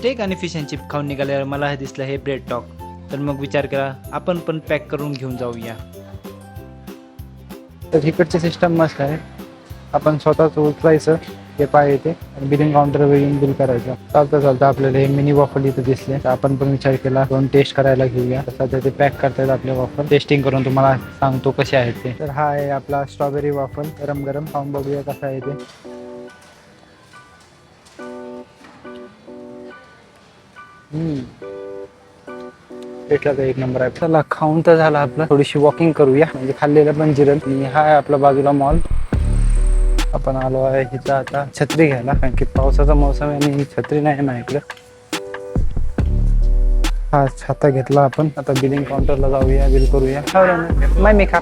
Stake आणि fish and chip खाऊन निघाल्यावर मला हे दिसलं हे ब्रेड टॉक. तर मग विचार केला आपण पण पॅक करून घेऊन जाऊया. तर इकडची सिस्टम मस्त आहे. आपण स्वतःच उचलायचं ते पाय येते आणि बिलिंग काउंटरवर येऊन बिल करायचं. चालतं आपल्याला हे मिनी वॉफल इथं दिसले. तर आपण पण विचार केला दोन टेस्ट करायला घेऊया. सध्या ते पॅक करतायत आपले वॉफल. टेस्टिंग करून तुम्हाला सांगतो कसे आहेत ते. तर हा आहे आपला स्ट्रॉबेरी वॉफल. गरम गरम खाऊन बघूया कसा आहे ते. भेटला तर एक नंबर आहे. चला खाऊन तर झाला आपला. थोडीशी वॉकिंग करूया म्हणजे खाल्लेलं पण जिरल. आणि हा आहे आपला बाजूला मॉल. आपण आलो आहे इथं आता छत्री घ्यायला, कारण की पावसाचा मोसम आहे आणि छत्री नाही ना इकडं. हा छाता घेतला आपण. आता बिलिंग काउंटरला जाऊया, बिल करूया. मी खा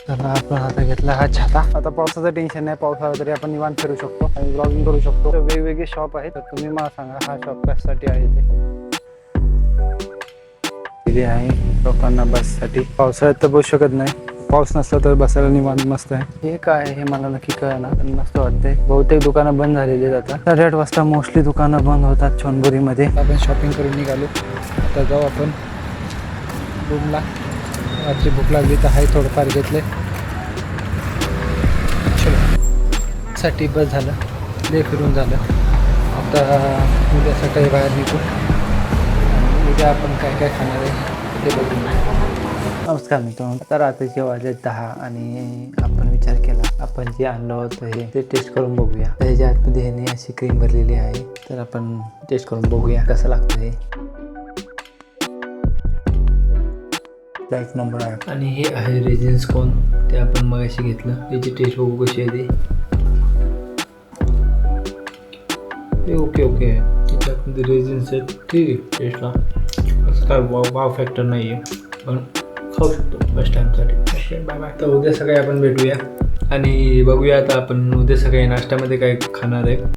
चला आपण आता घेतला हा छाता. आता पावसाचं टेन्शन नाही. पाऊस आला तरी आपण निवांत फिरू शकतो आणि ब्लॉगिंग करू शकतो. वेगवेगळे शॉप आहेत. तर तुम्ही मला सांगा हा शॉप कशासाठी आहे ते आहे. लोकांना बससाठी. पावसाळ्यात तर बसू शकत नाही. पाऊस नसला तर बसायला निवांत मस्त आहे. हे काय आहे हे मला नक्की कळना, पण मस्त वाटतंय. बहुतेक दुकानं बंद झालेली आहेत आता. 8:30 वाजता मोस्टली दुकानं बंद होतात चोंडुरीमध्ये. आपण शॉपिंग करून निघालो. आता जाऊ आपण रूमला. रात्री भूक लागली तर आहे थोडंफार घेतलंय. चलो साठी बस झालं. लय फिरून झालं. आता उद्या सकाळी बाहेर निघू. उद्या आपण काय काय खाणार आहे ते बघून. नमस्कार मित्रांनो. आता रात्रीचे वाजले 10 आणि आपण विचार केला आपण जे आणलं होतं हे ते टेस्ट करून बघूया. त्याच्या आतमध्ये ह्याने अशी क्रीम भरलेली आहे. तर आपण टेस्ट करून बघूया कसं लागतं हे. एक नंबर आहे. आणि हे आहे रेजिन्स कोन. ते आपण मगाशी घेतलं. त्याची टेस्ट बघू कशी आहे ते. Okay okay. त्याच्यामध्ये रेजिन्स आहेत. ठीक आहे. टेस्टला असं काय वाव फॅक्टर नाही आहे, पण खाऊ शकतो फर्स्ट टाईमसाठी. Bye bye. तर उद्या सकाळी आपण भेटूया आणि बघूया आता आपण उद्या सकाळी नाश्त्यामध्ये काय खाणार आहे.